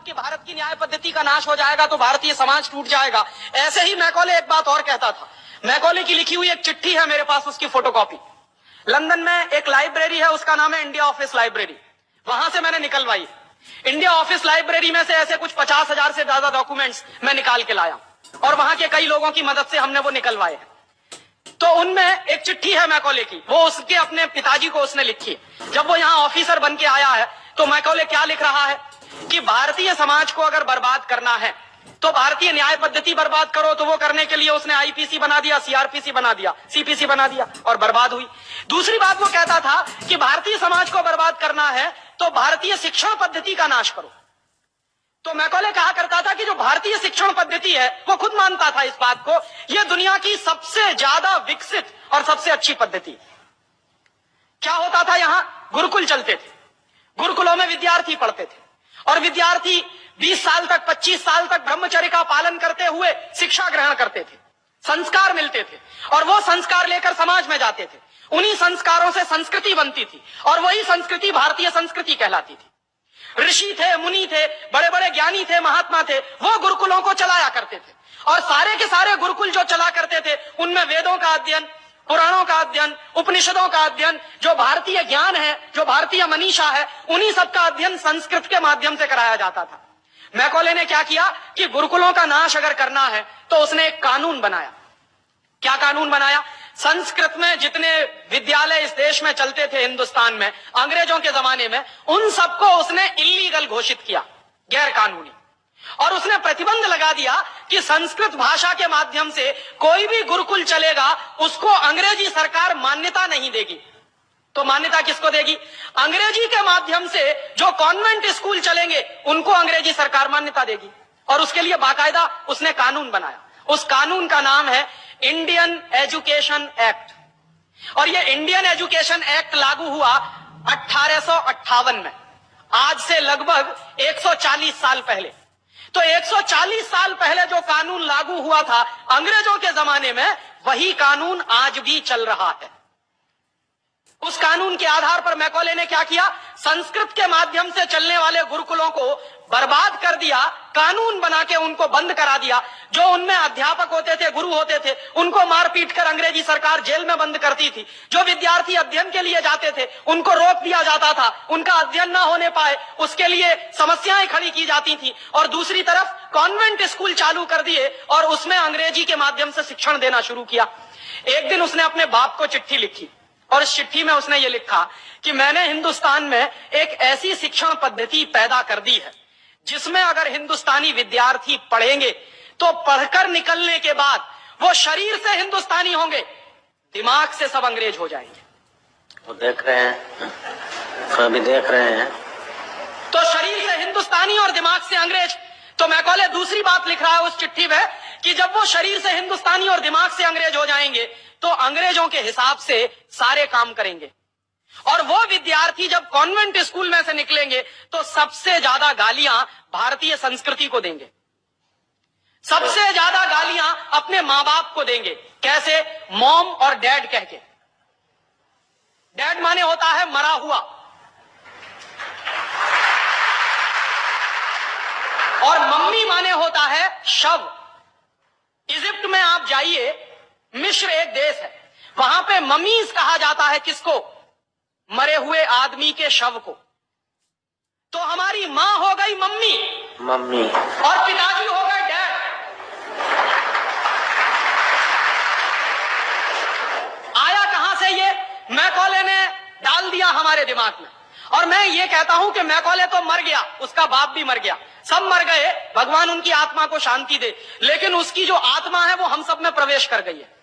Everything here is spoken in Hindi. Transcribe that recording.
कि भारत की न्याय पद्धति का नाश हो जाएगा तो भारतीय समाज टूट जाएगा। ऐसे ही मैकॉले एक बात और कहता था। मैकॉले की लिखी हुई एक चिट्ठी है मेरे पास, उसकी फोटोकॉपी। लंदन में एक लाइब्रेरी है, उसका नाम है इंडिया ऑफिस लाइब्रेरी। वहां से मैंने निकलवाई। इंडिया ऑफिस लाइब्रेरी में से ऐसे कुछ 50,000 से ज्यादा डॉक्यूमेंट्स मैं निकाल के लाया और वहां के कई लोगों की मदद से हमने वो निकलवाए हैं। तो उनमें एक चिट्ठी है मैकॉले की, वो उसके अपने पिताजी को उसने लिखी है। जब वो यहाँ ऑफिसर बन के आया है तो मैकॉले क्या लिख रहा है कि भारतीय समाज को अगर बर्बाद करना है तो भारतीय न्याय पद्धति बर्बाद करो। तो वो करने के लिए उसने आईपीसी बना दिया, सीआरपीसी बना दिया, सीपीसी बना दिया और बर्बाद हुई। दूसरी बात वो कहता था कि भारतीय समाज को बर्बाद करना है तो भारतीय शिक्षण पद्धति का नाश करो। तो मैकॉले कहा करता था कि जो भारतीय शिक्षण पद्धति है, वो खुद मानता था इस बात को, यह दुनिया की सबसे ज्यादा विकसित और सबसे अच्छी पद्धति। क्या होता था, यहां गुरुकुल चलते थे, गुरुकुलों में विद्यार्थी पढ़ते थे और विद्यार्थी 20 साल तक 25 साल तक ब्रह्मचर्य का पालन करते हुए शिक्षा ग्रहण करते थे, संस्कार मिलते थे और वो संस्कार लेकर समाज में जाते थे। उन्हीं संस्कारों से संस्कृति बनती थी और वही संस्कृति भारतीय संस्कृति कहलाती थी। ऋषि थे, मुनि थे, बड़े बड़े ज्ञानी थे, महात्मा थे, वो गुरुकुलों को चलाया करते थे और सारे के सारे गुरुकुल जो चला करते थे उनमें वेदों का अध्ययन, पुराणों का अध्ययन, उपनिषदों का अध्ययन, जो भारतीय ज्ञान है, जो भारतीय मनीषा है, उन्हीं सब का अध्ययन संस्कृत के माध्यम से कराया जाता था। मैकॉले ने क्या किया कि गुरुकुलों का नाश अगर करना है तो उसने एक कानून बनाया। क्या कानून बनाया? संस्कृत में जितने विद्यालय इस देश में चलते थे हिंदुस्तान में अंग्रेजों के जमाने में, उन सबको उसने इल्लीगल घोषित किया, गैर कानूनी। और उसने प्रतिबंध लगा दिया कि संस्कृत भाषा के माध्यम से कोई भी गुरुकुल चलेगा उसको अंग्रेजी सरकार मान्यता नहीं देगी। तो मान्यता किसको देगी? अंग्रेजी के माध्यम से जो कॉन्वेंट स्कूल चलेंगे उनको अंग्रेजी सरकार मान्यता देगी। और उसके लिए बाकायदा उसने कानून बनाया। उस कानून का नाम है इंडियन एजुकेशन एक्ट। और ये इंडियन एजुकेशन एक्ट लागू हुआ 1858 में, आज से लगभग 140 साल पहले। तो 140 साल पहले जो कानून लागू हुआ था अंग्रेजों के जमाने में, वही कानून आज भी चल रहा है। उस कानून के आधार पर मैकॉले ने क्या किया? संस्कृत के माध्यम से चलने वाले गुरुकुलों को बर्बाद कर दिया, कानून बना के उनको बंद करा दिया। जो उनमें अध्यापक होते थे, गुरु होते थे, उनको मार पीट कर अंग्रेजी सरकार जेल में बंद करती थी। जो विद्यार्थी अध्ययन के लिए जाते थे उनको रोक दिया जाता था, उनका अध्ययन ना होने पाए उसके लिए समस्याएं खड़ी की जाती थी। और दूसरी तरफ कॉन्वेंट स्कूल चालू कर दिए और उसमें अंग्रेजी के माध्यम से शिक्षण देना शुरू किया। एक दिन उसने अपने बाप को चिट्ठी लिखी और इस चिट्ठी में उसने ये लिखा कि मैंने हिंदुस्तान में एक ऐसी शिक्षण पद्धति पैदा कर दी है जिसमें अगर हिंदुस्तानी विद्यार्थी पढ़ेंगे तो पढ़कर निकलने के बाद वो शरीर से हिंदुस्तानी होंगे, दिमाग से सब अंग्रेज हो जाएंगे। वो देख रहे हैं, अभी देख रहे हैं। तो शरीर से हिंदुस्तानी और दिमाग से अंग्रेज। तो मैकॉले दूसरी बात लिख रहा है उस चिट्ठी में कि जब वो शरीर से हिंदुस्तानी और दिमाग से अंग्रेज हो जाएंगे तो अंग्रेजों के हिसाब से सारे काम करेंगे। और वो विद्यार्थी जब कॉन्वेंट स्कूल में से निकलेंगे तो सबसे ज्यादा गालियां भारतीय संस्कृति को देंगे, सबसे ज्यादा गालियां अपने मां बाप को देंगे। कैसे? मॉम और डैड कह के। डैड माने होता है मरा हुआ और मम्मी माने होता है शव। इजिप्ट में आप जाइए, मिस्र एक देश है, वहां पे ममीज कहा जाता है किसको? मरे हुए आदमी के शव को। तो हमारी मां हो गई मम्मी और पिताजी हो गए डैड। आया कहां से ये? मैकॉले ने डाल दिया हमारे दिमाग में। और मैं ये कहता हूं कि मैकॉले तो मर गया, उसका बाप भी मर गया, सब मर गए, भगवान उनकी आत्मा को शांति दे, लेकिन उसकी जो आत्मा है वो हम सब में प्रवेश कर गई है।